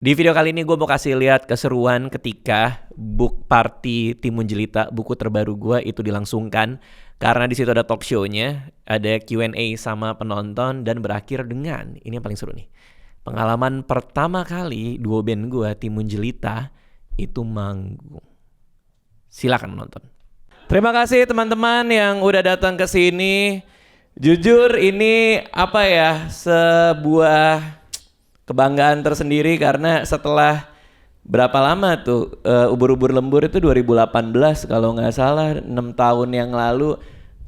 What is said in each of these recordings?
Di video kali ini gue mau kasih lihat keseruan ketika book party Timun Jelita, buku terbaru gue itu dilangsungkan. Karena di situ ada talk show-nya, ada Q&A sama penonton dan berakhir dengan, ini yang paling seru nih. Pengalaman pertama kali duo band gue, Timun Jelita, itu manggung. Silakan menonton. Terima kasih teman-teman yang udah datang ke sini. Jujur ini apa ya, sebuah kebanggaan tersendiri karena setelah berapa lama tuh ubur-ubur lembur itu 2018 kalau nggak salah, 6 tahun yang lalu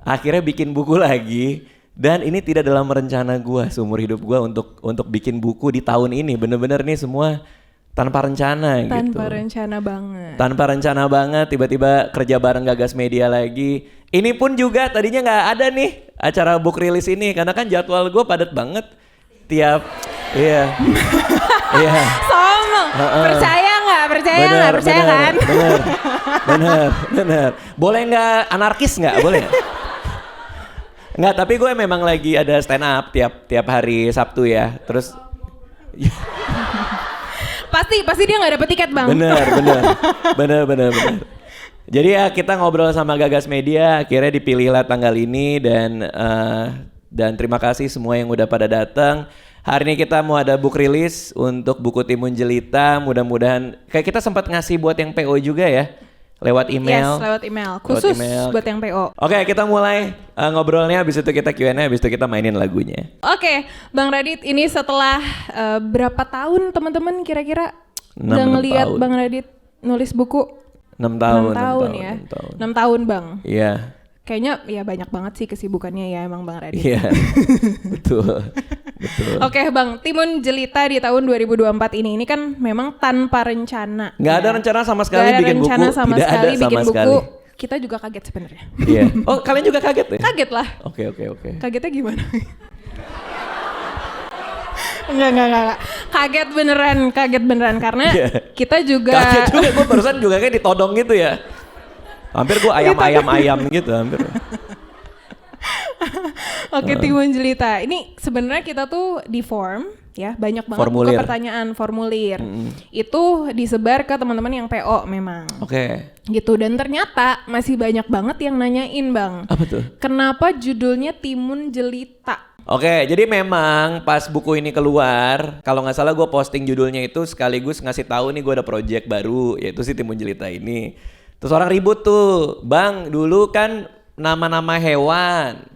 akhirnya bikin buku lagi. Dan ini tidak dalam rencana gue seumur hidup gue untuk bikin buku di tahun ini. Bener-bener nih semua tanpa rencana gitu. Tanpa rencana banget. Tanpa rencana banget, tiba-tiba kerja bareng Gagas Media lagi. Ini pun juga tadinya nggak ada nih acara book release ini karena kan jadwal gue padat banget tiap. Iya. Iya. Sombong. Percaya nggak? Percaya nggak? Percaya kan? Bener. Boleh nggak anarkis nggak? Boleh. Nggak, tapi gue memang lagi ada stand up tiap hari Sabtu ya. Terus. Pasti dia nggak dapet tiket bang. Bener. Jadi ya kita ngobrol sama Gagas Media, akhirnya dipilihlah tanggal ini dan terima kasih semua yang udah pada datang. Hari ini kita mau ada book release untuk buku Timun Jelita. Mudah-mudahan kayak kita sempat ngasih buat yang PO juga ya, lewat email. Yes, lewat email. Khusus buat yang PO. Oke, kita mulai ngobrolnya. Habis itu kita Q&A, habis itu kita mainin lagunya. Oke, Bang Radit, ini setelah berapa tahun teman-teman kira-kira udah ngelihat Bang Radit nulis buku? 6 tahun. 6 tahun ya. 6 tahun Bang. Iya. Kayaknya ya banyak banget sih kesibukannya ya emang Bang Radit. Iya. Betul. Oke Bang, Timun Jelita di tahun 2024 ini kan memang tanpa rencana. Nggak ada rencana sama sekali bikin buku. Nggak ada rencana sama Tidak sekali ada bikin sama buku. sekali. Kita juga kaget sebenarnya. Iya. Oh, kalian juga kaget ya? Kaget lah. Oke. Kagetnya gimana? Enggak. Kaget beneran karena kita juga. Kaget juga, gue barusan juga kayak ditodong gitu ya. Hampir gue ayam gitu hampir. Oke, Timun Jelita. Ini sebenarnya kita tuh di form ya, banyak banget buka pertanyaan formulir. Itu disebar ke teman-teman yang PO memang. Oke. Gitu, dan ternyata masih banyak banget yang nanyain Bang. Apa tuh? Kenapa judulnya Timun Jelita? Oke, jadi memang pas buku ini keluar, kalau nggak salah gue posting judulnya itu sekaligus ngasih tahu nih gue ada project baru, yaitu si Timun Jelita ini. Terus orang ribut tuh, Bang dulu kan nama-nama hewan,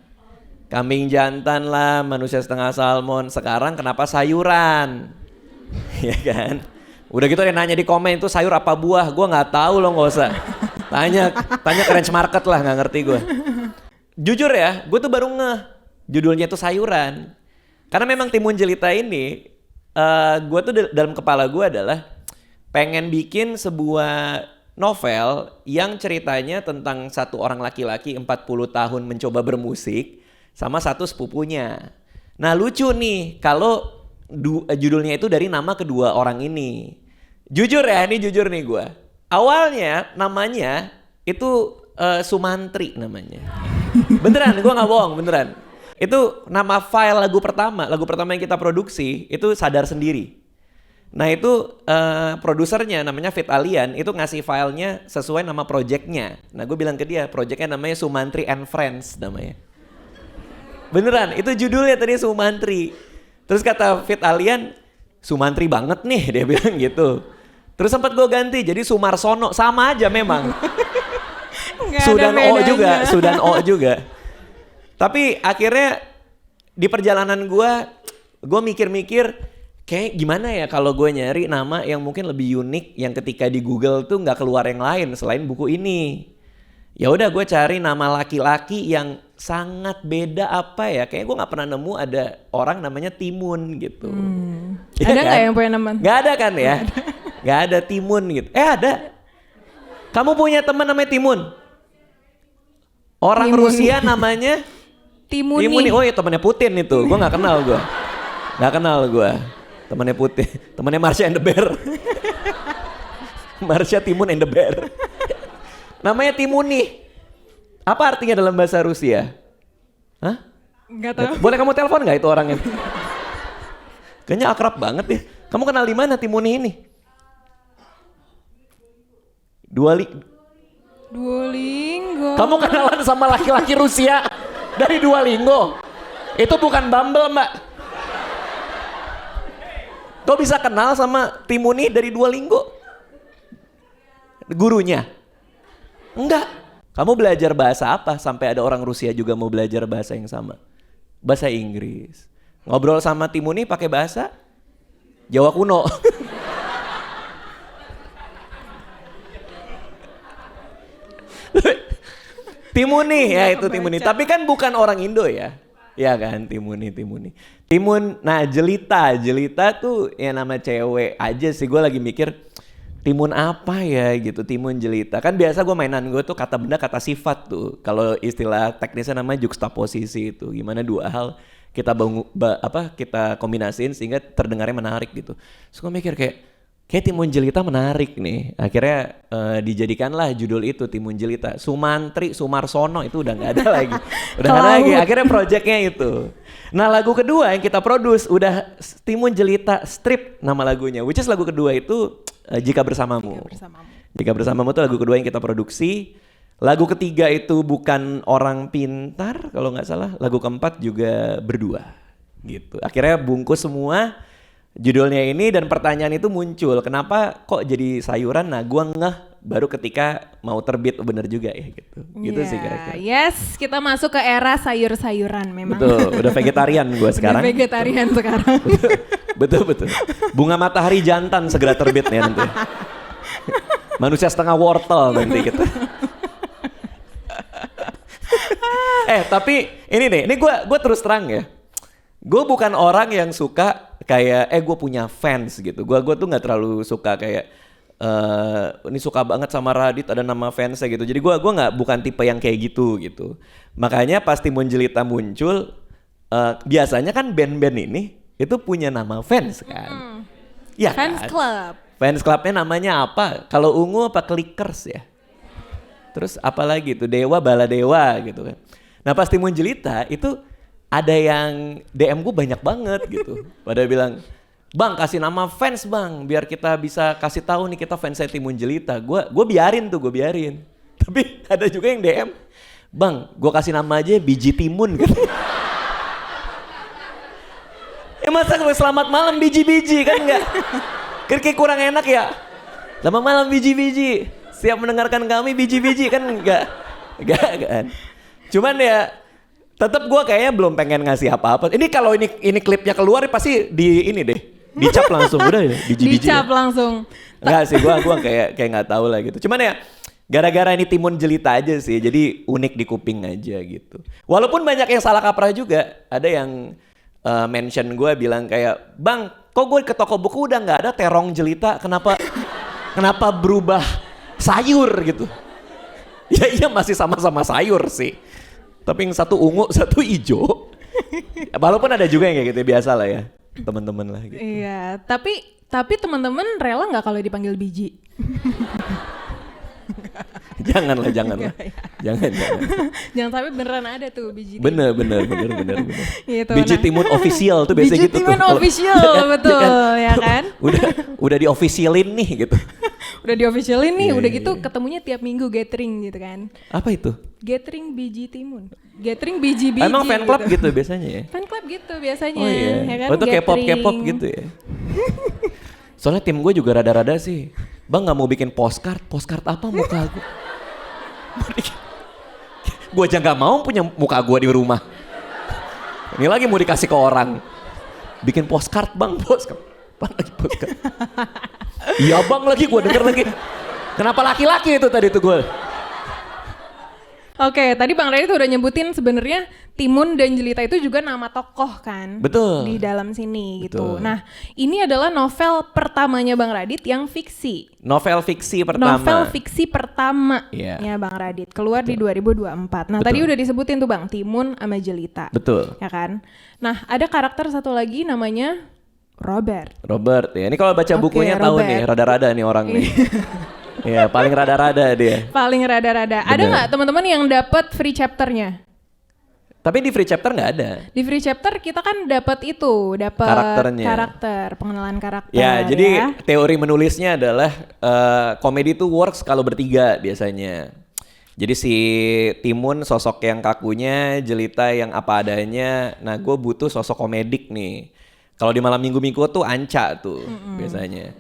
kambing jantan lah, manusia setengah salmon, sekarang kenapa sayuran? Ya kan? Udah gitu ada nanya di komen itu sayur apa buah, gue nggak tahu loh, nggak usah. Tanya ke Range Market lah, nggak ngerti gue. Jujur ya, gue tuh baru judulnya tuh sayuran. Karena memang Timun Jelita ini, gue tuh dalam kepala gue adalah pengen bikin sebuah novel yang ceritanya tentang satu orang laki-laki 40 tahun mencoba bermusik sama satu sepupunya. Nah lucu nih kalau judulnya itu dari nama kedua orang ini. Jujur nih gue. Awalnya namanya itu Sumantri namanya. Beneran, gue gak bohong, beneran. Itu nama file lagu pertama yang kita produksi itu Sadar Sendiri. Nah itu produsernya namanya Fit Alian itu ngasih filenya sesuai nama projectnya. Nah gue bilang ke dia projectnya namanya Sumantri and Friends namanya. Beneran itu judulnya tadi Sumantri. Terus kata Fit Alian Sumantri banget nih dia bilang gitu. Terus sempat gue ganti jadi Sumarsono, sama aja memang. Sudan O juga. Tapi akhirnya di perjalanan gue mikir-mikir kayak gimana ya kalau gue nyari nama yang mungkin lebih unik yang ketika di Google tuh nggak keluar yang lain selain buku ini. Ya udah gue cari nama laki-laki yang sangat beda apa ya, kayak gue nggak pernah nemu ada orang namanya Timun gitu. Ya ada nggak yang punya nama? Nggak ada kan ya? Nggak ada Timun gitu. Ada. Kamu punya teman namanya Timun? Orang Timun. Rusia namanya Timuni. Oh iya temannya Putin itu. Gue nggak kenal gue. Temannya Putin. Temannya Marsha and the Bear. Marsha, Timun and the Bear. Namanya Timuni. Apa artinya dalam bahasa Rusia? Hah? Nggak tahu. Boleh kamu telepon nggak itu orangnya? Kayaknya akrab banget ya. Kamu kenal di mana Timuni ini? Duolingo. Kamu kenalan sama laki-laki Rusia dari Duolingo? Itu bukan Bumble, Mbak. Kau bisa kenal sama Timuni dari Duolingo? Gurunya? Enggak. Kamu belajar bahasa apa sampai ada orang Rusia juga mau belajar bahasa yang sama? Bahasa Inggris. Ngobrol sama Timuni pakai bahasa Jawa kuno. Timuni ya itu Timuni. Tapi kan bukan orang Indo ya. Ya kan Timuni. Nah Jelita tuh ya nama cewek aja sih. Gue lagi mikir Timun apa ya gitu, Timun Jelita. Kan biasa gue mainan gue tuh kata benda kata sifat tuh. Kalau istilah teknisnya namanya juxtaposisi itu. Gimana dua hal kita kita kombinasiin sehingga terdengarnya menarik gitu. Terus gue mikir kayak Timun Jelita menarik nih. Akhirnya dijadikanlah judul itu Timun Jelita. Sumantri, Sumarsono itu udah gak ada lagi. Udah gak ada lagi. Akhirnya projectnya itu. Nah lagu kedua yang kita produce udah Timun Jelita Strip nama lagunya. Which is lagu kedua itu Jika Bersamamu. Jika Bersamamu itu lagu kedua yang kita produksi. Lagu ketiga itu Bukan Orang Pintar kalau gak salah. Lagu keempat juga Berdua gitu. Akhirnya bungkus semua judulnya ini dan pertanyaan itu muncul. Kenapa kok jadi sayuran? Nah gua ngeh baru ketika mau terbit bener juga ya gitu. Gitu sih kira-kira. Yes, kita masuk ke era sayur-sayuran memang. Betul, udah vegetarian gua sekarang. Udah vegetarian sekarang. Betul. Bunga Matahari Jantan segera terbit ya nanti. Manusia setengah wortel nanti gitu. Tapi ini nih, ini gua terus terang ya. Gue bukan orang yang suka kayak gue punya fans gitu. Gue tuh nggak terlalu suka kayak ini suka banget sama Radit ada nama fansnya gitu. Jadi gue bukan tipe yang kayak gitu. Makanya pas Timun Jelita muncul, biasanya kan band-band ini itu punya nama fans kan. Ya fans kan? club. Fans clubnya namanya apa? Kalau Ungu apa Clickers ya? Terus apa lagi tuh Dewa Baladewa gitu kan. Nah pas Timun Jelita itu ada yang DM gue banyak banget gitu. Pada bilang, "Bang, kasih nama fans, Bang, biar kita bisa kasih tahu nih kita fansnya Timun Jelita." Gue biarin. Tapi ada juga yang DM, "Bang, gue kasih nama aja Biji Timun." Gitu. Masa selamat malam biji-biji kan enggak? Kayak kurang enak ya. Selamat malam biji-biji. Siap mendengarkan kami biji-biji kan enggak kan. Cuman ya tetap gue kayaknya belum pengen ngasih apa-apa. Ini kalau ini klipnya keluar pasti dicap langsung udah ya biji-biji. Dicap langsung. Enggak sih, gue kayak nggak tahu lah gitu. Cuman ya gara-gara ini Timun Jelita aja sih, jadi unik di kuping aja gitu. Walaupun banyak yang salah kaprah juga. Ada yang mention gue bilang kayak, "Bang, kok gue ke toko buku udah nggak ada terong jelita? Kenapa berubah sayur gitu?" Ya iya masih sama-sama sayur sih. Tapi yang satu ungu, satu hijau. Walaupun ada juga yang kayak gitu, biasa lah ya. Teman-teman lah gitu. Iya, tapi teman-teman rela nggak kalau dipanggil biji? Jangan. Jangan. Jangan sampai beneran ada tuh biji. Bener. Gitu, biji Timun official tuh biasanya biji gitu. Timun official, betul ya kan? Udah di-officialin nih gitu. Udah di-officialin nih, udah gitu ketemunya tiap minggu gathering gitu kan. Apa itu? Gathering biji Timun. Gathering biji-biji. Emang fan club gitu biasanya ya? Fan club gitu biasanya. Oh iya. Ya kan? Itu K-pop gitu ya? Soalnya tim gue juga rada-rada sih. "Bang gak mau bikin postcard apa muka gue?" Gue aja gak mau punya muka gue di rumah. Ini lagi mau dikasih ke orang. Bikin postcard bang, postcard. Iya bang lagi, gue denger lagi. Kenapa laki-laki itu tadi tuh gue? Oke, tadi Bang Radit udah nyebutin sebenarnya Timun dan Jelita itu juga nama tokoh kan? Betul. Di dalam sini gitu. Betul. Nah, ini adalah novel pertamanya Bang Radit yang fiksi. Novel fiksi pertama. Ya Bang Radit. Keluar di 2024. Nah, tadi udah disebutin tuh Bang, Timun sama Jelita. Betul. Ya kan? Nah, ada karakter satu lagi namanya Robert ya. Ini kalau baca bukunya tahu nih, rada-rada nih orang nih. Iya, paling rada-rada dia. Paling rada-rada. Ada nggak teman-teman yang dapat free chapternya? Tapi di free chapter nggak ada. Di free chapter kita kan dapat karakter, pengenalan karakter. Ya, jadi teori menulisnya adalah komedi itu works kalau bertiga biasanya. Jadi si Timun sosok yang kakunya, Jelita yang apa adanya. Nah, gue butuh sosok komedik nih. Kalau di malam minggu-minggu tuh Anca tuh biasanya.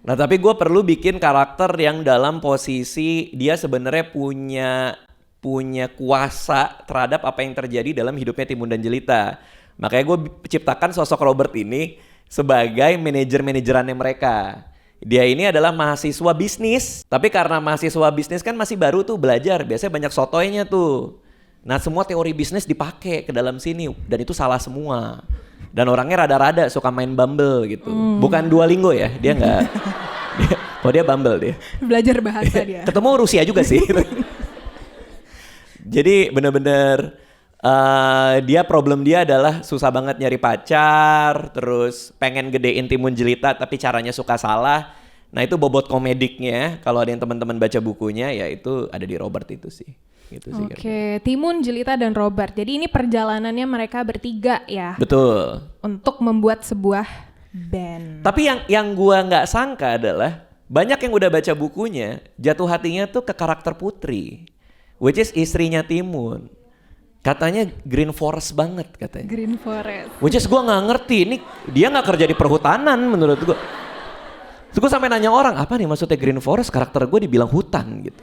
Nah, tapi gue perlu bikin karakter yang dalam posisi dia sebenarnya punya kuasa terhadap apa yang terjadi dalam hidupnya Timun dan Jelita. Makanya gue ciptakan sosok Robert ini sebagai manajer-manajerannya mereka. Dia ini adalah mahasiswa bisnis, tapi karena mahasiswa bisnis kan masih baru tuh belajar, biasanya banyak sotoynya tuh. Nah, semua teori bisnis dipakai ke dalam sini dan itu salah semua. Dan orangnya rada-rada suka main Bumble gitu. Bukan Duolingo ya, dia nggak. Dia Bumble dia. Belajar bahasa dia. Ketemu Rusia juga sih. Jadi bener-bener problem dia adalah susah banget nyari pacar, terus pengen gedein Timun Jelita tapi caranya suka salah. Nah itu bobot komediknya, kalau ada yang teman-teman baca bukunya ya itu ada di Robert itu sih. Gitu sih. Oke, Timun, Jelita dan Robert. Jadi ini perjalanannya mereka bertiga ya. Betul. Untuk membuat sebuah band. Tapi yang gua nggak sangka adalah banyak yang udah baca bukunya jatuh hatinya tuh ke karakter Putri. Which is istrinya Timun. Katanya Green Forest banget katanya. Green Forest. Which is gue gak ngerti. Ini dia gak kerja di perhutanan menurut gue. Terus gue sampai nanya orang, apa nih maksudnya Green Forest? Karakter gue dibilang hutan gitu.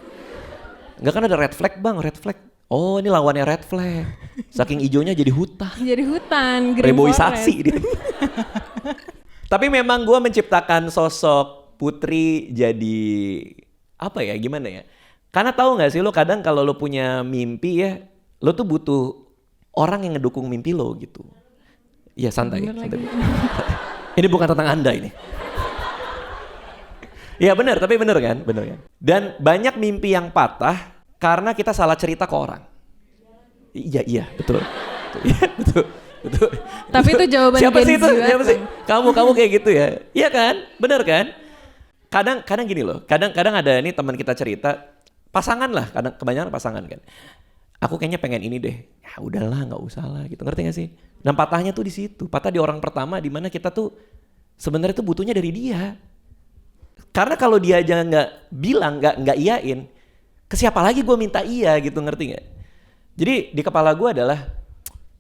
Enggak kan ada red flag bang, red flag. Oh ini lawannya red flag. Saking ijonya jadi hutan. Jadi hutan, Green Reboisasi Forest. dia. Tapi memang gue menciptakan sosok Putri jadi apa ya, gimana ya? Karena tahu nggak sih lo kadang kalau lo punya mimpi ya, lo tuh butuh orang yang ngedukung mimpi lo gitu. Iya santai. Ini bukan tentang Anda ini. Iya benar, tapi benar kan? Benar kan? Dan banyak mimpi yang patah karena kita salah cerita ke orang. Iya betul. Iya betul. Tapi itu jawaban siapa sih itu? juga. Siapa sih? Kamu kayak gitu ya? Iya kan? Benar kan? Kadang gini loh. Kadang ada nih teman kita cerita. Pasangan lah, kadang kebanyakan pasangan kan. Aku kayaknya pengen ini deh. Ya udahlah, nggak usah lah gitu. Ngerti gak sih? Dan patahnya tuh di situ. Patah di orang pertama di mana kita tuh sebenarnya tuh butuhnya dari dia. Karena kalau dia aja nggak bilang, nggak iyain, ke siapa lagi gue minta iya gitu, ngerti nggak? Jadi di kepala gue adalah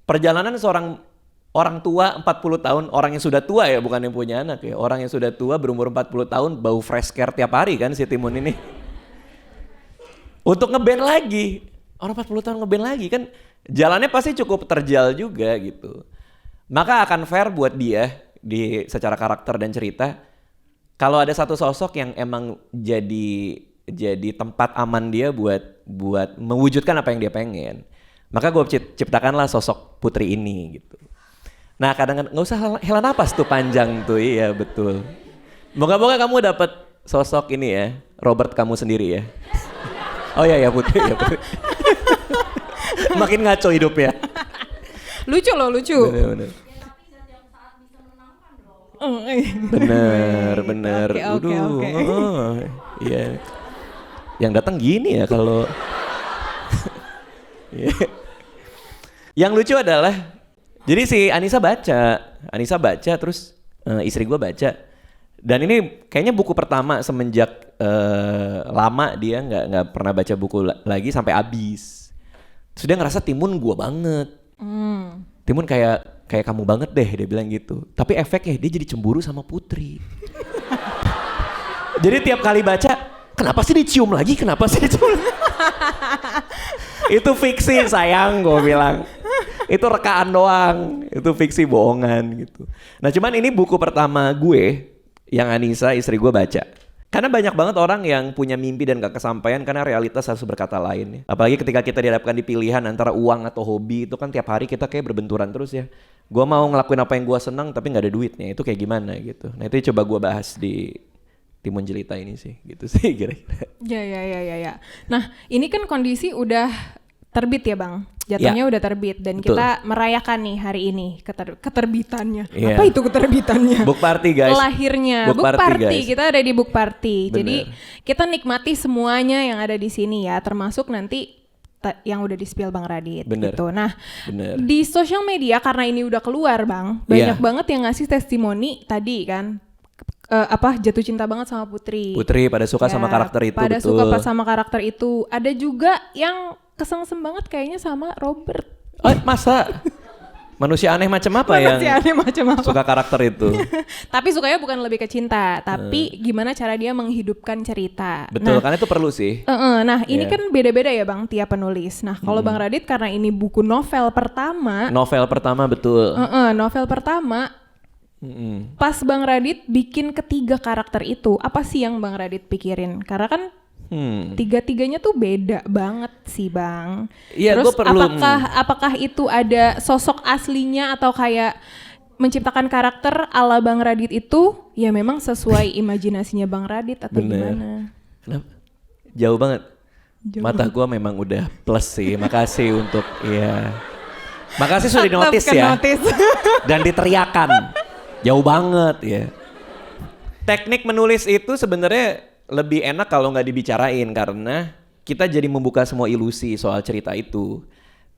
perjalanan seorang orang tua 40 tahun, orang yang sudah tua ya, bukan yang punya anak ya. Orang yang sudah tua berumur 40 tahun bau fresh care tiap hari kan si Timun ini. Untuk ngeband lagi, orang 40 tahun ngeband lagi kan jalannya pasti cukup terjal juga gitu. Maka akan fair buat dia di secara karakter dan cerita kalau ada satu sosok yang emang jadi tempat aman dia buat mewujudkan apa yang dia pengen. Maka gue ciptakanlah sosok Putri ini gitu. Nah kadang-kadang nggak usah hela napas tuh panjang tuh, iya betul. Moga-moga kamu dapat sosok ini ya, Robert kamu sendiri ya. Oh iya Putri, ya Putri. Makin ngaco hidupnya. Lucu loh, lucu. Bener. Bener. Oke. Oh, iya. Yang datang gini ya kalau. Yang lucu adalah, jadi si Anissa baca terus istri gue baca. Dan ini kayaknya buku pertama semenjak lama dia nggak pernah baca buku lagi sampai habis. Terus dia ngerasa Timun gue banget. Timun kayak kamu banget deh, dia bilang gitu. Tapi efeknya dia jadi cemburu sama Putri. Jadi tiap kali baca, kenapa sih dicium lagi? Itu fiksi sayang, gue bilang. Itu rekaan doang, itu fiksi bohongan gitu. Nah cuman ini buku pertama gue yang Anissa istri gue baca. Karena banyak banget orang yang punya mimpi dan gak kesampaian karena realitas harus berkata lain ya. Apalagi ketika kita dihadapkan di pilihan antara uang atau hobi, itu kan tiap hari kita kayak berbenturan terus ya. Gue mau ngelakuin apa yang gue senang tapi gak ada duitnya, itu kayak gimana gitu. Nah itu coba gue bahas di Timun Jelita ini sih, gitu sih kira-kira. Ya. Nah ini kan kondisi udah terbit ya Bang? Jatuhnya udah terbit dan betul. Kita merayakan nih hari ini keterbitannya. Apa itu keterbitannya? Book party guys. Lahirnya book party. Kita ada di book party. Bener. Jadi kita nikmati semuanya yang ada di sini ya, termasuk nanti yang udah di-spill Bang Radit Bener. gitu. Nah, Bener. di sosial media karena ini udah keluar Bang, banyak banget yang ngasih testimoni tadi kan. Jatuh cinta banget sama Putri. Putri pada suka sama karakter itu, pada betul. suka sama karakter itu. Ada juga yang kesengsem banget kayaknya sama Robert. Masa? Manusia aneh macam apa Manusia yang aneh macam apa? suka karakter itu? Tapi sukanya bukan lebih ke cinta, tapi gimana cara dia menghidupkan cerita. Betul, karena itu perlu sih. Nah ini kan beda-beda ya Bang tiap penulis. Nah kalau Bang Radit karena ini buku novel pertama. Novel pertama, betul. Novel pertama. Pas Bang Radit bikin ketiga karakter itu, apa sih yang Bang Radit pikirin? Karena kan tiga-tiganya tuh beda banget sih Bang. Iya, Terus gua perlu, apakah itu ada sosok aslinya atau kayak menciptakan karakter ala Bang Radit itu ya memang sesuai imajinasinya Bang Radit atau gimana? Kenapa? Jauh banget. Mata gue memang udah plus sih. Makasih untuk makasih sudah dinotis ya. Dan diteriakan. Jauh banget ya. Teknik menulis itu sebenarnya lebih enak kalau nggak dibicarain karena kita jadi membuka semua ilusi soal cerita itu.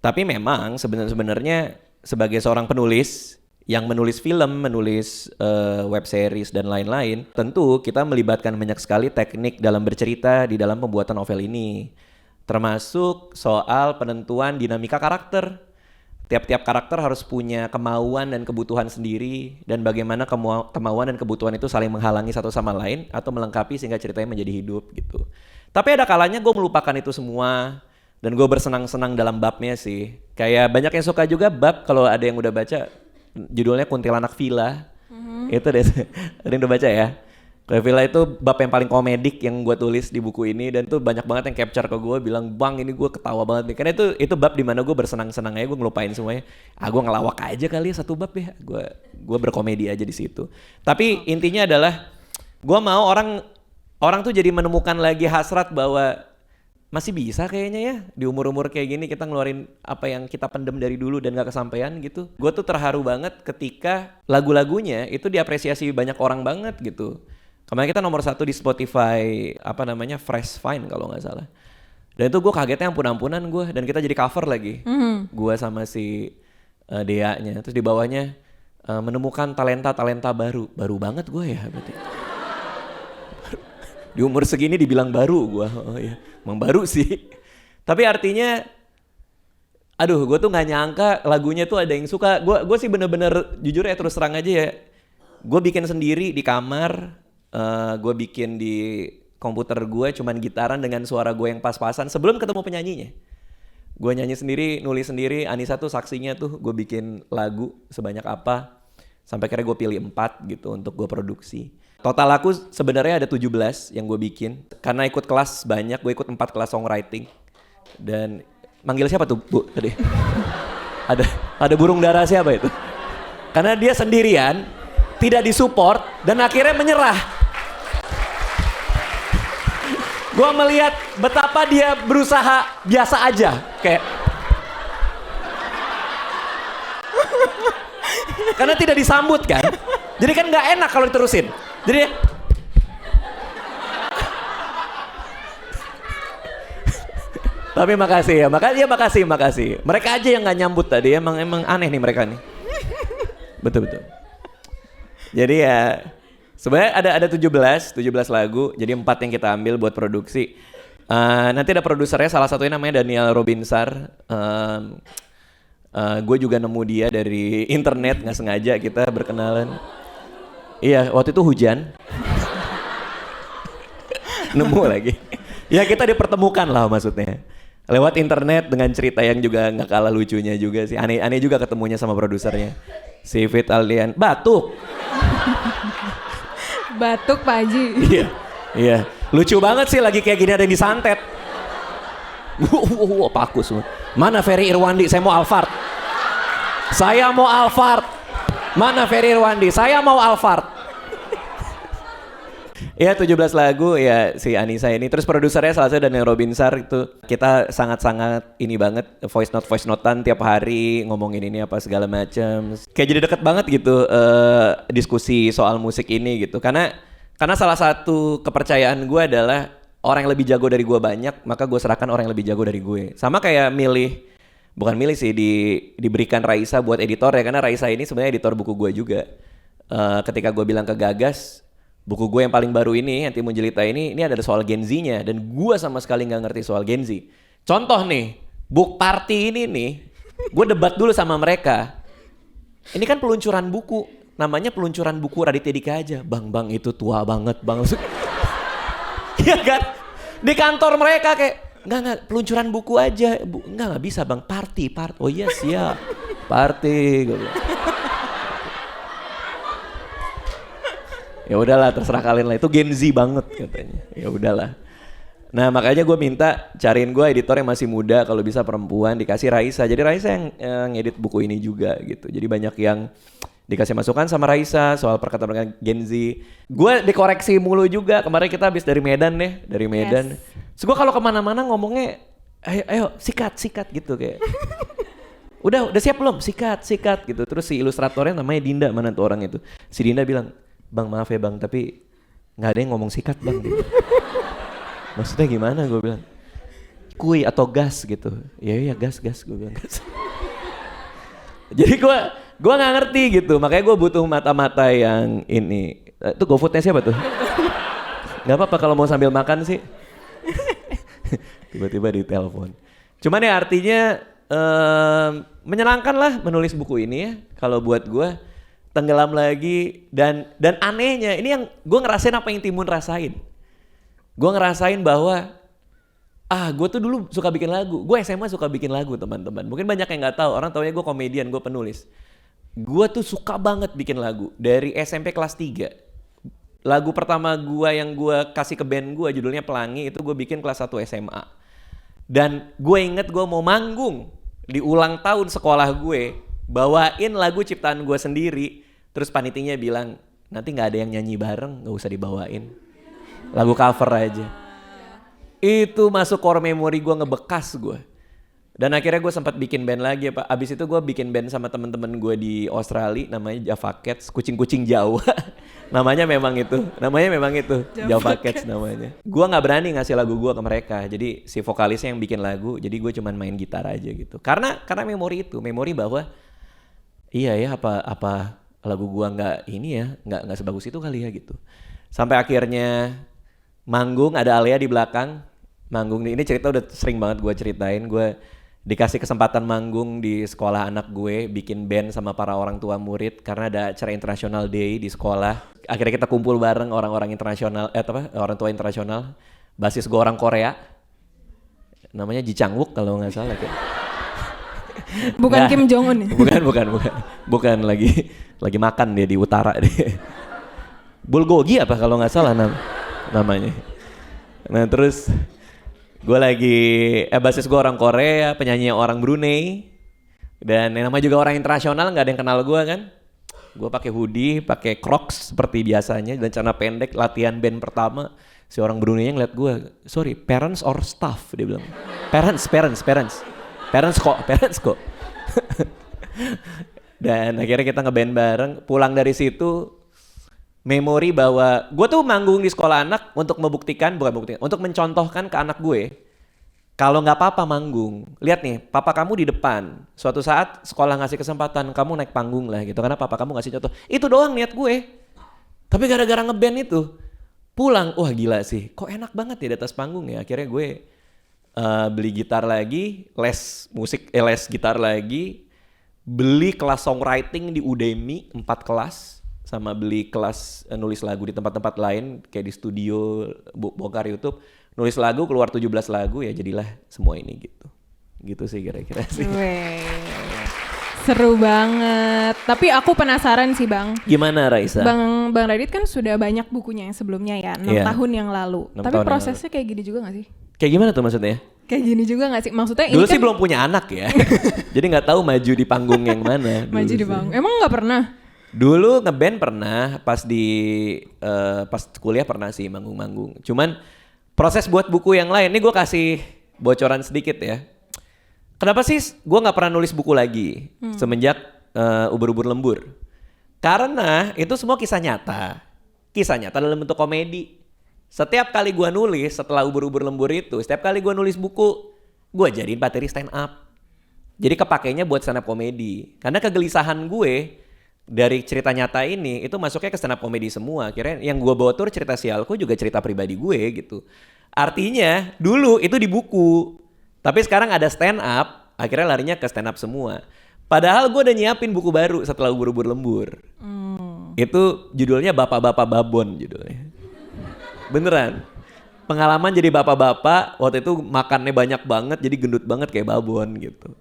Tapi memang sebenarnya sebagai seorang penulis yang menulis film, menulis web series dan lain-lain, tentu kita melibatkan banyak sekali teknik dalam bercerita di dalam pembuatan novel ini. Termasuk soal penentuan dinamika karakter. Tiap-tiap karakter harus punya kemauan dan kebutuhan sendiri dan bagaimana kemauan dan kebutuhan itu saling menghalangi satu sama lain atau melengkapi sehingga ceritanya menjadi hidup gitu. Tapi ada kalanya gue melupakan itu semua dan gue bersenang-senang dalam babnya sih. Kayak banyak yang suka juga bab kalau ada yang udah baca judulnya Kuntilanak Villa. Itu deh, ada yang udah baca ya? Villa itu bab yang paling komedik yang gue tulis di buku ini dan tuh banyak banget yang capture ke gue bilang bang ini gue ketawa banget nih karena itu bab dimana gue bersenang-senang aja gue ngelupain semuanya. Gue ngelawak aja kali ya satu bab ya, gue berkomedi aja di situ. Tapi intinya adalah gue mau orang tuh jadi menemukan lagi hasrat bahwa masih bisa kayaknya ya di umur-umur kayak gini kita ngeluarin apa yang kita pendem dari dulu dan gak kesampaian gitu. Gue tuh terharu banget ketika lagu-lagunya itu diapresiasi banyak orang banget gitu. Kemarin kita nomor 1 di Spotify Fresh Fine kalau nggak salah. Dan itu gue kagetnya ampun-ampunan gue dan kita jadi cover lagi. Gue sama si Dea-nya. Terus di bawahnya menemukan talenta-talenta baru. Baru banget gue ya berarti. Di umur segini dibilang baru gue. Oh ya, emang baru sih. Tapi artinya gue tuh nggak nyangka lagunya tuh ada yang suka. Gue sih bener-bener jujur ya terus terang aja ya. Gue bikin sendiri di kamar. Gue bikin di komputer gue cuman gitaran dengan suara gue yang pas-pasan sebelum ketemu penyanyinya. Gue nyanyi sendiri, nulis sendiri, Anissa tuh saksinya tuh gue bikin lagu sebanyak apa. Sampai akhirnya gue pilih 4 gitu untuk gue produksi. Total aku sebenarnya ada 17 yang gue bikin. Karena ikut kelas banyak, gue ikut 4 kelas songwriting. Dan manggil siapa tuh Bu tadi? ada burung dara siapa itu? Karena dia sendirian, tidak disupport dan akhirnya menyerah. Gue melihat betapa dia berusaha biasa aja, kayak karena tidak disambut kan, jadi kan nggak enak kalau diterusin. Jadi tapi makasih ya, makasih. Mereka aja yang nggak nyambut tadi, emang aneh nih mereka nih. Betul. Jadi ya. Sebenarnya ada 17 lagu, jadi 4 yang kita ambil buat produksi. Nanti ada produsernya, salah satunya namanya Daniel Robinsar. Gue juga nemu dia dari internet, nggak sengaja kita berkenalan. Iya, waktu itu hujan. Nemu lagi. Ya kita dipertemukan lah maksudnya. Lewat internet dengan cerita yang juga nggak kalah lucunya juga sih. Aneh juga ketemunya sama produsernya. Si Fit Aldian, batuk. Batuk Pak Haji. Iya. Lucu banget sih lagi kayak gini ada yang disantet. Pakus. Mana Ferry Irwandi? Saya mau Alphard. Mana Ferry Irwandi? Saya mau Alphard. Iya 17 lagu ya si Anissa ini. Terus produsernya salah satu Daniel Robinsar itu. Kita sangat-sangat ini banget voice note-an tiap hari ngomongin ini apa segala macam. Kayak jadi deket banget gitu diskusi soal musik ini gitu. Karena salah satu kepercayaan gue adalah orang yang lebih jago dari gue banyak, maka gue serahkan orang yang lebih jago dari gue. Sama kayak bukan milih sih, diberikan Raisa buat editor ya, karena Raisa ini sebenarnya editor buku gue juga. Ketika gue bilang ke Gagas, buku gue yang paling baru ini, Henti Menjelita ini ada soal Gen Z-nya, dan gue sama sekali nggak ngerti soal Gen Z. Contoh nih, book party ini nih, gue debat dulu sama mereka. Ini kan peluncuran buku, namanya peluncuran buku Raditya Dika aja. Bang itu tua banget bang. Iya kan? Di kantor mereka kayak Enggak, peluncuran buku aja. Enggak bisa bang, party. Oh iya siap, party. Ya udahlah, terserah kalian lah. Itu Gen Z banget katanya. Ya udahlah. Nah makanya gue minta cariin gue editor yang masih muda, kalau bisa perempuan, dikasih Raisa. Jadi Raisa yang ngedit buku ini juga gitu. Jadi banyak yang dikasih masukan sama Raisa soal perkataan Gen Z. Gue dikoreksi mulu juga. Kemarin kita habis dari Medan deh, dari Medan. Yes. Terus gue kalau kemana-mana ngomongnya, ayo sikat gitu kayak. Udah siap belum? Sikat gitu. Terus si ilustratornya namanya Dinda, mana tuh orang itu? Si Dinda bilang, bang maaf ya bang, tapi nggak ada yang ngomong sikat bang. Maksudnya gimana? Gue bilang, kuy atau gas gitu. Ya gas gue bilang gas. Jadi gue nggak ngerti gitu, makanya gue butuh mata-mata yang ini. Itu GoFoodnya siapa tuh? Gak apa-apa kalau mau sambil makan sih. Tiba-tiba ditelepon. Cuman ya artinya menyenangkan lah menulis buku ini ya. Kalau buat gue tenggelam lagi dan anehnya ini yang gue ngerasain apa yang Timun rasain. Gue ngerasain bahwa gue tuh dulu suka bikin lagu. Gue SMA suka bikin lagu teman-teman. Mungkin banyak yang nggak tahu. Orang taunya gue komedian, gue penulis. Gue tuh suka banget bikin lagu dari SMP kelas 3. Lagu pertama gue yang gue kasih ke band gue judulnya Pelangi, itu gue bikin kelas 1 SMA. Dan gue inget gue mau manggung di ulang tahun sekolah gue, bawain lagu ciptaan gue sendiri. Terus panitinya bilang, nanti gak ada yang nyanyi bareng, gak usah dibawain. Lagu cover aja. Itu masuk core memory gue, ngebekas gue. Dan akhirnya gue sempat bikin band lagi ya Pak. Abis itu gue bikin band sama temen-temen gue di Australia, namanya Java Cats, kucing-kucing Jawa. namanya memang itu Java Cats namanya. Gue nggak berani ngasih lagu gue ke mereka, jadi si vokalisnya yang bikin lagu, jadi gue cuman main gitar aja gitu. Karena memori bahwa iya ya apa lagu gue nggak sebagus itu kali ya gitu. Sampai akhirnya manggung, ada Alea di belakang. Manggung ini cerita udah sering banget gue ceritain. Gue dikasih kesempatan manggung di sekolah anak gue, bikin band sama para orang tua murid karena ada acara International Day di sekolah. Akhirnya kita kumpul bareng orang-orang internasional, orang tua internasional. Basis gue orang Korea, namanya Ji Chang-wook kalau nggak salah kayak. Bukan nah, Kim Jong Un ya? Bukan lagi makan dia di utara dia. Bulgogi apa kalau nggak salah namanya. Nah terus gue lagi basis gue orang Korea, penyanyi orang Brunei, dan yang namanya juga orang internasional, nggak ada yang kenal gue kan. Gue pakai hoodie, pakai Crocs seperti biasanya dan celana pendek. Latihan band pertama, si orang Brunei ngeliat gue, sorry, parents or staff, dia bilang. Parents kok. Dan akhirnya kita ngeband bareng. Pulang dari situ, memori bahwa gue tuh manggung di sekolah anak untuk untuk mencontohkan ke anak gue, kalau nggak apa-apa manggung, lihat nih, papa kamu di depan, suatu saat sekolah ngasih kesempatan, kamu naik panggung lah gitu, karena papa kamu ngasih contoh. Itu doang niat gue. Tapi gara-gara ngeband itu, pulang, wah gila sih, kok enak banget ya di atas panggung ya. Akhirnya gue beli gitar lagi, les gitar lagi, beli kelas songwriting di Udemy 4 kelas. Sama beli kelas nulis lagu di tempat-tempat lain kayak di studio, bongkar YouTube, nulis lagu, keluar 17 lagu, ya jadilah semua ini gitu sih kira-kira sih. Seru banget. Tapi aku penasaran sih Bang. Gimana Raisa? Bang Radit kan sudah banyak bukunya yang sebelumnya ya, 6 tahun yang lalu. Tapi prosesnya kayak gini juga gak sih? Kayak gimana tuh maksudnya? Kayak gini juga gak sih? Maksudnya dulu ini sih belum punya anak ya. Jadi gak tahu maju di panggung yang mana. Maju di panggung, emang gak pernah? Dulu ngeband pernah, pas kuliah pernah sih manggung-manggung. Cuman proses buat buku yang lain, ini gue kasih bocoran sedikit ya. Kenapa sih gue gak pernah nulis buku lagi semenjak Ubur-ubur lembur? Karena itu semua kisah nyata dalam bentuk komedi. Setiap kali gue nulis setelah ubur-ubur lembur itu, setiap kali gue nulis buku, gue jadiin materi stand up. Jadi kepakainya buat stand up komedi. Karena kegelisahan gue dari cerita nyata ini itu masuknya ke stand up komedi semua. Kira yang gue bawa tuh cerita sialku juga cerita pribadi gue gitu. Artinya dulu itu di buku, tapi sekarang ada stand up, akhirnya larinya ke stand up semua. Padahal gue udah nyiapin buku baru setelah ubur-ubur lembur. Itu judulnya Bapak-Bapak Babon judulnya. Beneran. Pengalaman jadi bapak-bapak, waktu itu makannya banyak banget, jadi gendut banget kayak babon gitu.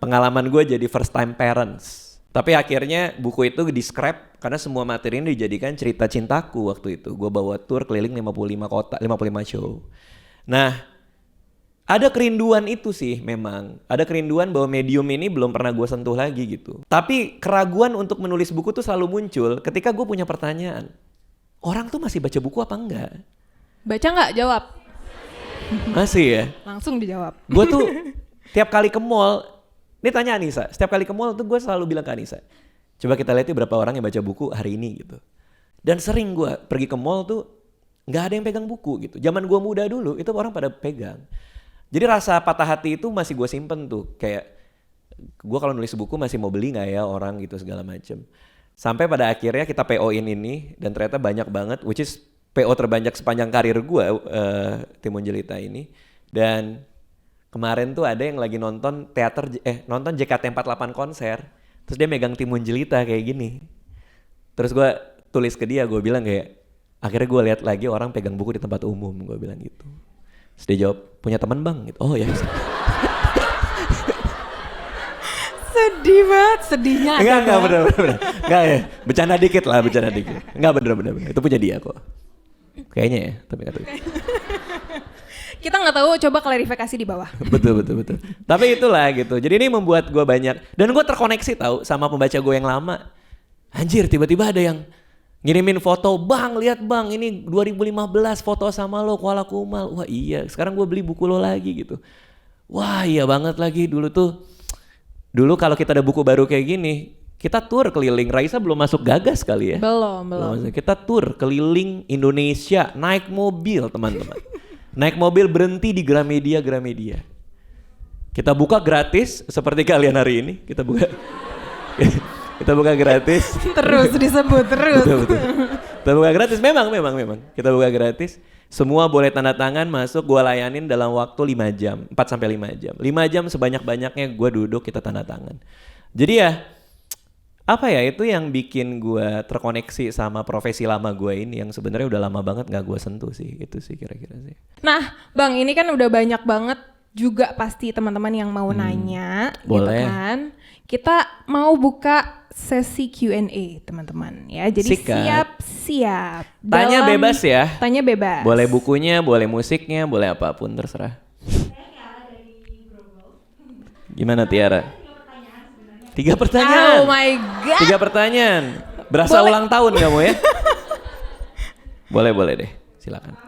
Pengalaman gue jadi first time parents. Tapi akhirnya buku itu di scrap karena semua materi ini dijadikan cerita cintaku waktu itu. Gue bawa tour keliling 55 kota, 55 show. Nah, ada kerinduan itu sih memang. Ada kerinduan bahwa medium ini belum pernah gue sentuh lagi gitu. Tapi keraguan untuk menulis buku tuh selalu muncul ketika gue punya pertanyaan. Orang tuh masih baca buku apa enggak? Baca nggak? Jawab. Masih ya? Langsung dijawab. Gue tuh tiap kali ke mall, ini tanya Anissa, setiap kali ke mall tuh gue selalu bilang ke Anissa, coba kita lihat berapa orang yang baca buku hari ini gitu. Dan sering gue pergi ke mall tuh nggak ada yang pegang buku gitu. Zaman gue muda dulu itu orang pada pegang. Jadi rasa patah hati itu masih gue simpen tuh. Kayak gue kalau nulis buku masih mau beli nggak ya orang gitu segala macem. Sampai pada akhirnya kita PO-in ini dan ternyata banyak banget, which is PO terbanyak sepanjang karir gue, Timun Jelita ini. Dan kemarin tuh ada yang lagi nonton nonton JKT48 konser, terus dia megang Timun Jelita kayak gini. Terus gue tulis ke dia, gue bilang kayak, akhirnya gue lihat lagi orang pegang buku di tempat umum, gue bilang gitu. Terus dia jawab, punya teman bang? Gitu. Oh ya. Sedih banget, sedihnya. Enggak bener. Enggak ya, bercanda dikit. Enggak bener. Itu punya dia kok. Kayaknya ya, tapi enggak tahu. Kita nggak tahu, coba klarifikasi di bawah. Betul. Tapi itulah gitu. Jadi ini membuat gue banyak, dan gue terkoneksi tahu sama pembaca gue yang lama. Anjir, tiba-tiba ada yang ngirimin foto, bang lihat bang ini 2015 foto sama lo Kuala Kumal. Wah iya, sekarang gue beli buku lo lagi gitu. Wah iya banget lagi dulu kalau kita ada buku baru kayak gini, kita tur keliling. Raisa belum masuk Gagas kali ya? Belum. Kita tur keliling Indonesia naik mobil teman-teman. Naik mobil berhenti di Gramedia. Kita buka gratis seperti kalian hari ini. Kita buka gratis. Terus disebut terus. Betul. Kita buka gratis memang. Kita buka gratis. Semua boleh tanda tangan masuk, gue layanin dalam waktu 5 jam, 4-5 jam. 5 jam sebanyak-banyaknya gue duduk, kita tanda tangan. Jadi ya, apa ya, itu yang bikin gue terkoneksi sama profesi lama gue ini yang sebenarnya udah lama banget gak gue sentuh sih. Itu sih kira-kira sih. Nah bang, ini kan udah banyak banget juga pasti teman-teman yang mau nanya. Boleh. Gitu kan. Kita mau buka sesi Q&A teman-teman ya. Jadi siap-siap. Tanya bebas ya. Tanya bebas. Boleh bukunya, boleh musiknya, boleh apapun terserah. Gimana Tiara? 3 pertanyaan. Oh my god. 3 pertanyaan. Berasa Boleh. ulang tahun kamu ya? Boleh deh. Silakan.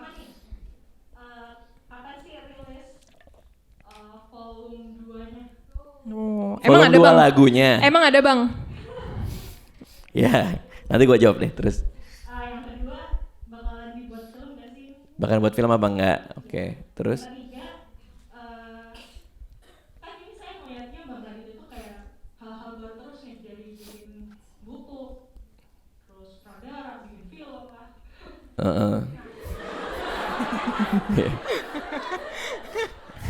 Emang ada bang? Lagunya. Emang ada bang? Ya, nanti gue jawab deh terus. Yang kedua, bakalan dibuat film gak sih? Bahkan buat film apa enggak? Oke, terus? Ketiga, kan ini saya melihatnya Bang Radit itu kayak hal-hal baru terus nih, dari bikin buku, terus sutradara, bikin film lah.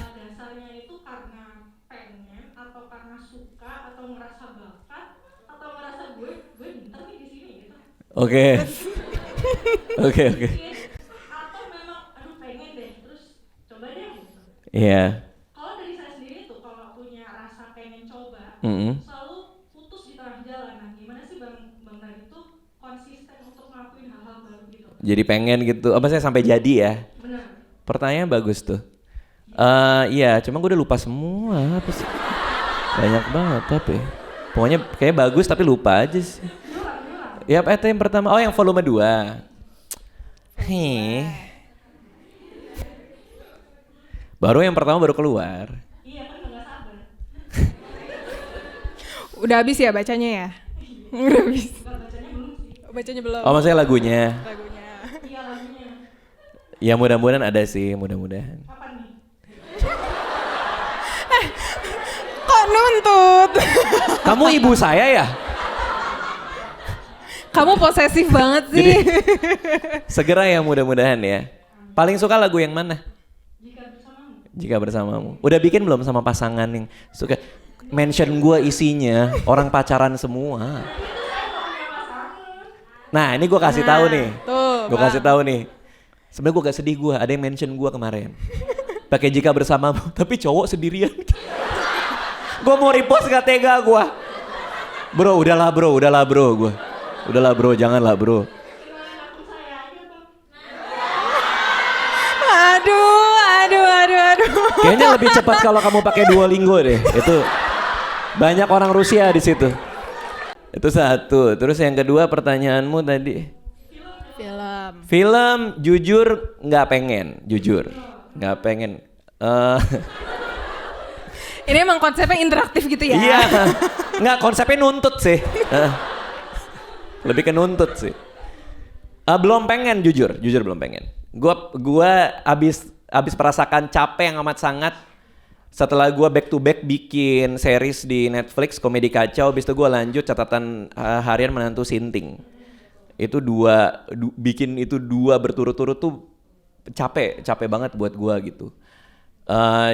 Dasarnya itu karena pengen, atau karena suka, atau ngerasa bakat, atau ngerasa gue pintar nih di sini gitu. Oke. Atau memang aduh pengen deh, terus coba deh gitu. Iya. Kalau dari saya sendiri tuh, kalau punya rasa pengen coba, selalu putus di tengah jalan. Nah, gimana sih Bang Radit tuh konsisten untuk ngelakuin hal-hal baru gitu? Jadi pengen gitu, apa saya sampai jadi ya? Bener. Pertanyaan bagus tuh. Iya, cuma gue udah lupa semua. Apa sih? Banyak banget tapi. Pokoknya kayak bagus tapi lupa aja sih. Ya, itu yang pertama. Oh, yang volume 2. Baru yang pertama baru keluar. Iya kan nggak sabar. Udah habis ya bacanya ya? Udah habis. Bacanya belum sih. Bacanya belum. Oh, maksudnya lagunya. Lagunya. Iya lagunya. Ya mudah-mudahan ada sih, mudah-mudahan. Kapan nih? Kok nuntut? Kamu ibu saya ya? Kamu posesif banget sih. Segera ya mudah-mudahan ya. Paling suka lagu yang mana? Jika bersamamu. Jika bersamamu. Udah bikin belum sama pasangan yang suka? Mention gue isinya orang pacaran semua. Nah ini gue kasih tahu nih. Tuh, Gue kasih tahu nih. Sebenarnya gue gak sedih gue. Ada yang mention gue kemarin. Pakai jika bersamamu, tapi cowok sendirian. Gue mau repost gak tega gue. Bro, udahlah bro gue. Udahlah bro, janganlah bro. Aduh. Kayaknya lebih cepat kalau kamu pakai Duolingo deh. Itu banyak orang Rusia di situ. Itu satu. Terus yang kedua pertanyaanmu tadi. Film jujur nggak pengen, nggak pengen. Ini emang konsepnya interaktif gitu ya? Iya, nggak konsepnya nuntut sih. Lebih ke nuntut sih. Belum pengen jujur belum pengen. Gua abis merasakan capek yang amat sangat setelah gua back to back bikin series di Netflix komedi kacau, abis itu gua lanjut catatan harian menantu sinting. Itu bikin itu dua berturut-turut tuh capek banget buat gua gitu.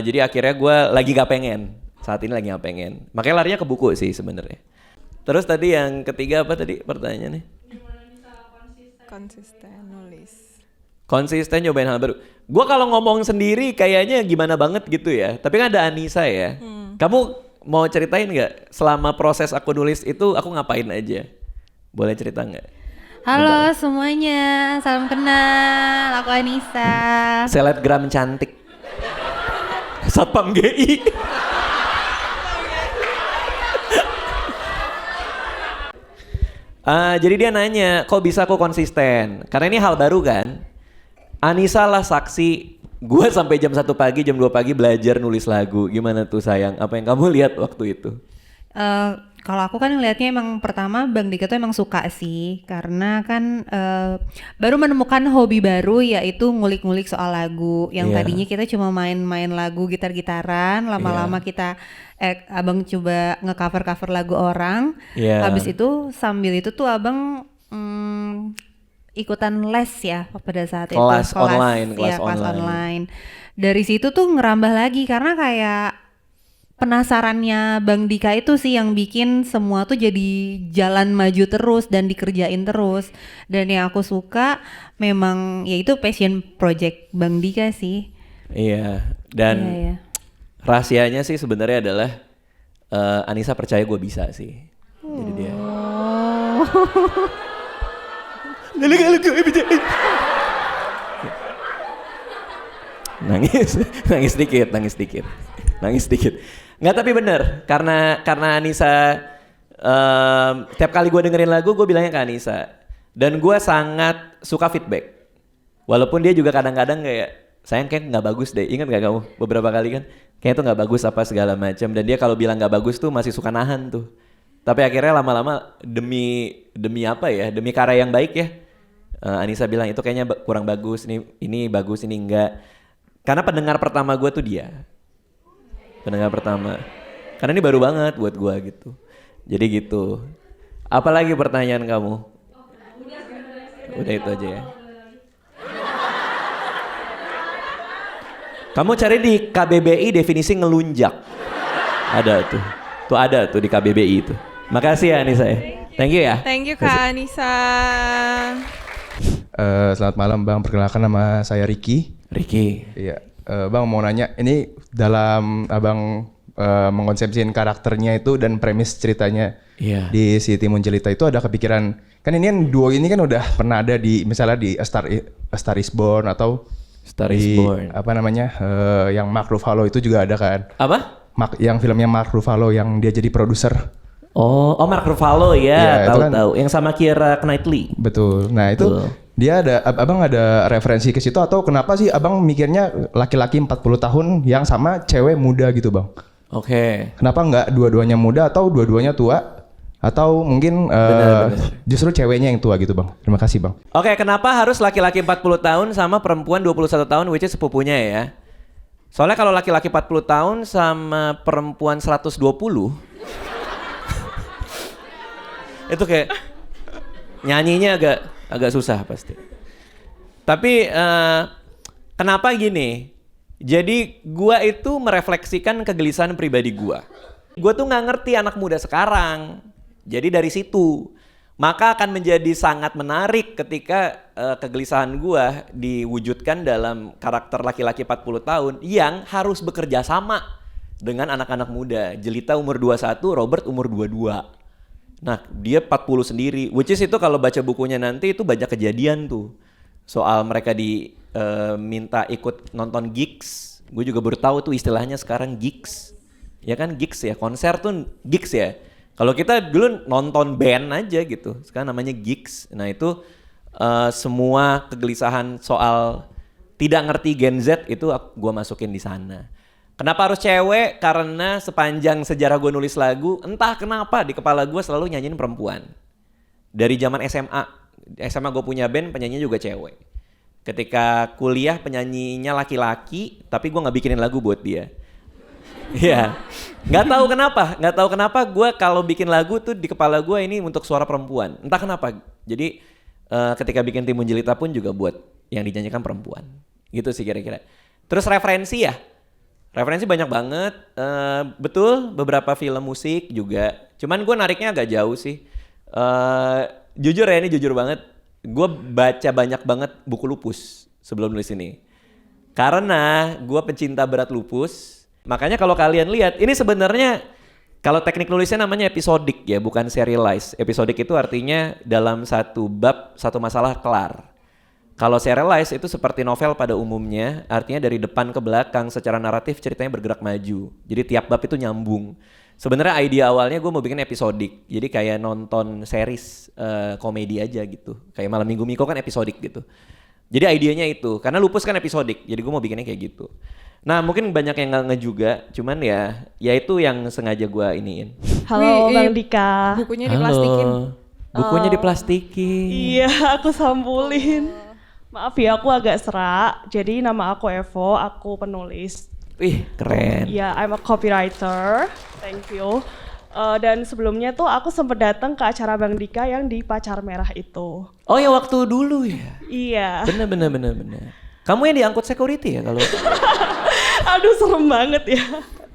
Jadi akhirnya gua lagi gak pengen. Saat ini lagi gak pengen. Makanya larinya ke buku sih sebenarnya. Terus tadi yang ketiga apa tadi pertanyaannya? Gimana bisa konsisten nulis. Konsisten nyobain hal baru. Gua kalau ngomong sendiri kayaknya gimana banget gitu ya. Tapi kan ada Anissa ya. Kamu mau ceritain nggak selama proses aku nulis itu aku ngapain aja? Boleh cerita nggak? Halo semuanya, salam kenal. Aku Anissa. Selebgram cantik. Satpam GI. Jadi dia nanya, kok bisa aku konsisten? Karena ini hal baru kan. Anissa lah saksi, gue sampai jam 1 pagi, jam 2 pagi belajar nulis lagu. Gimana tuh sayang? Apa yang kamu lihat waktu itu? Kalau aku kan ngelihatnya emang pertama Bang Dika tuh emang suka sih, karena kan baru menemukan hobi baru yaitu ngulik-ngulik soal lagu. Yang tadinya kita cuma main-main lagu gitar-gitaran, lama-lama kita abang coba nge-cover lagu orang. Habis itu sambil itu tuh abang ikutan les ya pada saat itu. Kelas online. Dari situ tuh ngerambah lagi karena kayak penasarannya Bang Dika itu sih yang bikin semua tuh jadi jalan maju terus dan dikerjain terus. Dan yang aku suka memang yaitu passion project Bang Dika sih. Iya, dan rahasianya sih sebenarnya adalah Anissa percaya gue bisa sih. Jadi dia. Nangis dikit. Nggak, tapi bener karena Anissa tiap kali gue dengerin lagu gue bilangnya ke Anissa, dan gue sangat suka feedback walaupun dia juga kadang-kadang kayak sayang kayak nggak bagus deh, ingat nggak kamu beberapa kali kan kayak itu nggak bagus apa segala macam, dan dia kalau bilang nggak bagus tuh masih suka nahan tuh, tapi akhirnya lama-lama demi apa ya, demi karya yang baik ya, Anissa bilang itu kayaknya kurang bagus, ini bagus, ini enggak, karena pendengar pertama gue tuh dia. Pendengar pertama. Karena ini baru banget buat gua gitu. Jadi gitu. Apalagi pertanyaan kamu? Udah itu aja ya. Kamu cari di KBBI definisi ngelunjak. Ada tuh. Tuh ada tuh di KBBI itu. Makasih ya Anissa ya. Thank you ya. Thank you Kak Anissa. Selamat malam Bang, perkenalkan nama saya Ricky. Iya. Bang mau nanya, ini dalam abang mengkonsepsiin karakternya itu dan premis ceritanya di si Timun Jelita itu ada kepikiran, kan ini kan duo ini kan udah pernah ada di misalnya di A Star Is Born atau apa namanya yang Mark Ruffalo itu juga ada kan? Apa? Yang filmnya Mark Ruffalo yang dia jadi produser. Oh Mark Ruffalo ya, tahu. Kan, yang sama Keira Knightley. Betul. Nah itu dia abang ada referensi ke situ atau kenapa sih abang mikirnya laki-laki 40 tahun yang sama cewek muda gitu Bang? Oke. Kenapa nggak dua-duanya muda atau dua-duanya tua Atau mungkin justru ceweknya yang tua gitu Bang. Terima kasih Bang. Oke, kenapa harus laki-laki 40 tahun sama perempuan 21 tahun which is sepupunya ya? Soalnya kalau laki-laki 40 tahun sama perempuan 120 itu kayak nyanyinya agak susah pasti. Tapi kenapa gini? Jadi gua itu merefleksikan kegelisahan pribadi gua. Gua tuh nggak ngerti anak muda sekarang. Jadi dari situ, maka akan menjadi sangat menarik ketika kegelisahan gua diwujudkan dalam karakter laki-laki 40 tahun yang harus bekerja sama dengan anak-anak muda. Jelita umur 21, Robert umur 22. Nah, dia 40 sendiri. Which is itu kalau baca bukunya nanti itu banyak kejadian tuh. Soal mereka minta ikut nonton gigs. Gue juga baru tahu tuh istilahnya sekarang gigs. Ya kan gigs ya, konser tuh gigs ya. Kalau kita dulu nonton band aja gitu, sekarang namanya gigs. Nah itu semua kegelisahan soal tidak ngerti Gen Z itu gue masukin di sana. Kenapa harus cewek? Karena sepanjang sejarah gue nulis lagu, entah kenapa di kepala gue selalu nyanyiin perempuan. Dari zaman SMA gue punya band, penyanyinya juga cewek. Ketika kuliah penyanyinya laki-laki, tapi gue nggak bikinin lagu buat dia. Iya, nggak tahu kenapa gue kalau bikin lagu tuh di kepala gue ini untuk suara perempuan, entah kenapa. Jadi ketika bikin Timun Jelita pun juga buat yang dinyanyikan perempuan, gitu sih kira-kira. Terus referensi banyak banget, betul beberapa film musik juga. Cuman gue nariknya agak jauh sih. Jujur ya, ini jujur banget, gue baca banyak banget buku lupus sebelum nulis ini, karena gue pecinta berat lupus. Makanya kalau kalian lihat, ini sebenarnya kalau teknik nulisnya namanya episodik ya, bukan serialized. Episodik itu artinya dalam satu bab, satu masalah kelar. Kalau serialized itu seperti novel pada umumnya, artinya dari depan ke belakang secara naratif ceritanya bergerak maju. Jadi tiap bab itu nyambung. Sebenarnya ide awalnya gue mau bikin episodik, jadi kayak nonton series komedi aja gitu. Kayak Malam Minggu Miko kan episodik gitu. Jadi idenya itu, karena lupus kan episodik, jadi gue mau bikinnya kayak gitu. Nah mungkin banyak yang nggak juga, cuman ya itu yang sengaja gue iniin. Halo Bang Dika. Bukunya diplastikin. Bukunya diplastikin. Iya, aku sampulin. Maaf ya, aku agak serak. Jadi nama aku Evo, aku penulis. Wih, keren. Ya, I'm a copywriter. Thank you. Dan sebelumnya tuh aku sempat datang ke acara Bang Dika yang di Pacar Merah itu. Oh ya waktu dulu ya? Iya. Bener. Kamu yang diangkut security ya kalau? Aduh serem banget ya.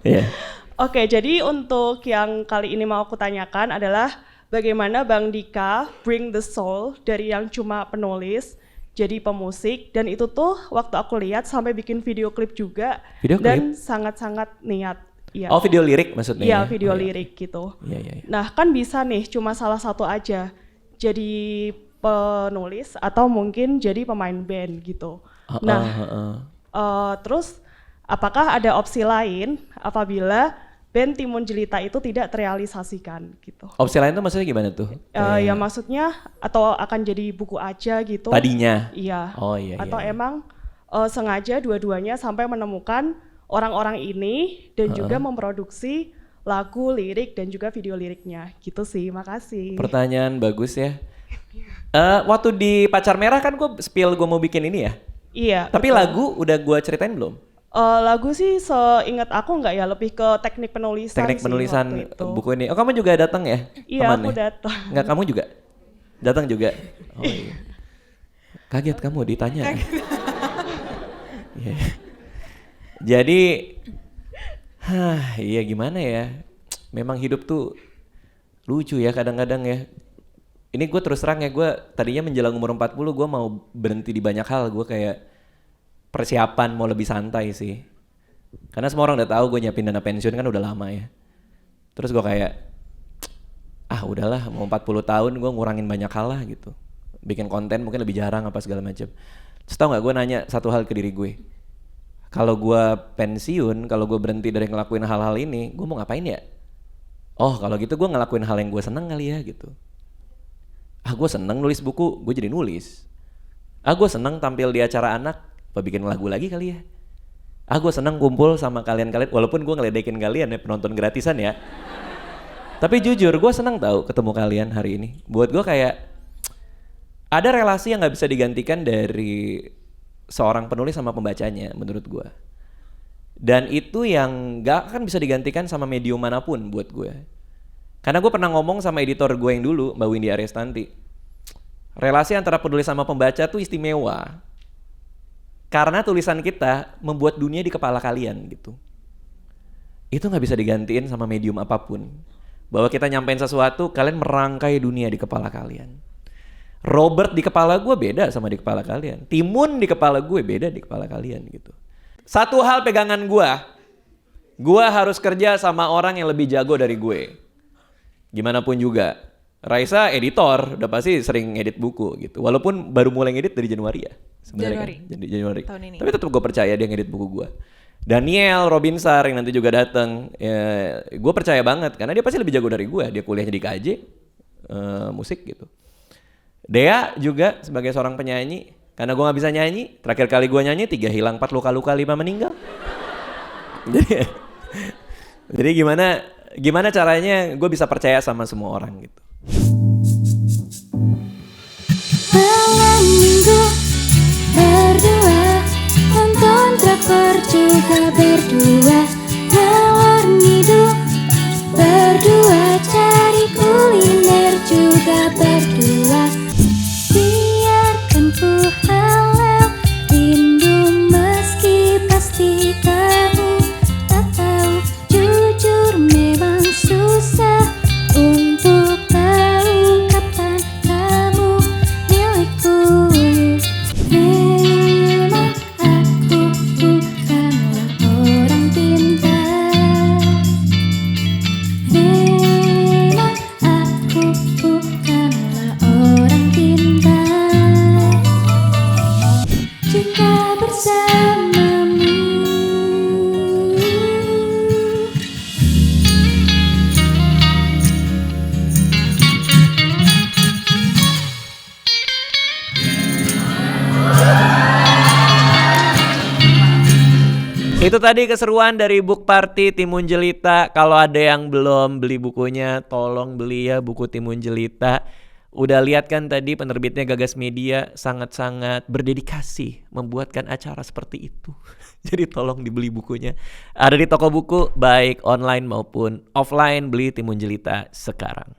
Iya. Oke, jadi untuk yang kali ini mau aku tanyakan adalah bagaimana Bang Dika bring the soul dari yang cuma penulis jadi pemusik, dan itu tuh waktu aku lihat sampai bikin video klip juga. Dan sangat-sangat niat. Ya. Oh video lirik maksudnya? Iya video lirik gitu. Iya. Nah kan bisa nih cuma salah satu aja jadi penulis atau mungkin jadi pemain band gitu. Terus apakah ada opsi lain apabila band Timun Jelita itu tidak terrealisasikan gitu? Opsi lain tuh maksudnya gimana tuh? Ya maksudnya atau akan jadi buku aja gitu? Tadinya? Iya. Oh iya. Atau emang sengaja dua-duanya sampai menemukan orang-orang ini dan juga memproduksi lagu, lirik dan juga video liriknya gitu sih. Makasih. Pertanyaan bagus ya. Waktu di Pacar Merah kan gue spill gue mau bikin ini ya? Iya. Tapi betul. Lagu udah gue ceritain belum? Lagu sih seingat aku enggak ya, lebih ke teknik penulisan. Teknik penulisan buku ini. Oh kamu juga datang ya? Iya aku datang. Enggak kamu juga? Datang juga? Oh iya. Kaget kamu ditanya. Yeah. Jadi, iya gimana ya? Memang hidup tuh lucu ya kadang-kadang ya. Ini gue terus terang ya, gue tadinya menjelang umur 40 gue mau berhenti di banyak hal. Gue kayak persiapan mau lebih santai sih. Karena semua orang udah tahu gue nyiapin dana pensiun kan udah lama ya. Terus gue kayak, udahlah mau 40 tahun gue ngurangin banyak hal lah gitu. Bikin konten mungkin lebih jarang apa segala macam. Terus tau gak gue nanya satu hal ke diri gue. Kalau gue pensiun, kalau gue berhenti dari ngelakuin hal-hal ini, gue mau ngapain ya? Oh kalau gitu gue ngelakuin hal yang gue seneng kali ya gitu. Gue seneng nulis buku, gue jadi nulis. Gue seneng tampil di acara anak, apa bikin lagu lagi kali ya? Gue seneng kumpul sama kalian-kalian, walaupun gue ngeledekin kalian ya penonton gratisan ya. Tapi jujur gue senang tahu ketemu kalian hari ini. Buat gue kayak ada relasi yang nggak bisa digantikan dari seorang penulis sama pembacanya menurut gue. Dan itu yang nggak akan bisa digantikan sama medium manapun buat gue. Karena gue pernah ngomong sama editor gue yang dulu, Mbak Windy Arestanti. Relasi antara penulis sama pembaca tuh istimewa. Karena tulisan kita membuat dunia di kepala kalian gitu. Itu nggak bisa digantiin sama medium apapun. Bahwa kita nyampein sesuatu, kalian merangkai dunia di kepala kalian. Robert di kepala gue beda sama di kepala kalian. Timun di kepala gue beda di kepala kalian gitu. Satu hal pegangan gue harus kerja sama orang yang lebih jago dari gue. Gimana pun juga. Raisa editor, udah pasti sering edit buku gitu. Walaupun baru mulai ngedit dari Januari ya. Januari. Tahun ini. Tapi tetap gue percaya dia ngedit buku gue. Daniel Robinsar yang nanti juga datang, ya, gue percaya banget karena dia pasti lebih jago dari gue. Dia kuliahnya di KJ musik gitu. Dea juga sebagai seorang penyanyi, karena gue nggak bisa nyanyi. Terakhir kali gue nyanyi 3 hilang, 4 luka-luka, 5 meninggal. Jadi gimana caranya gue bisa percaya sama semua orang gitu. Malam minggu berdua nonton drakor juga berdua, ngalor ngidul berdua, cari kuliner juga berdua. Biarkan ku halau rindu meski pasti kamu tak tahu. Jujur memang susah untuk tahu kapan kamu milikku. Memang aku bukanlah orang pintar. Memang aku bukanlah orang pintar. Jika bersamamu Itu tadi keseruan dari Book Party Timun Jelita. Kalau ada yang belum beli bukunya, tolong beli ya buku Timun Jelita. Udah lihat kan tadi penerbitnya Gagas Media sangat-sangat berdedikasi membuatkan acara seperti itu. Jadi tolong dibeli bukunya. Ada di toko buku baik online maupun offline, beli Timun Jelita sekarang.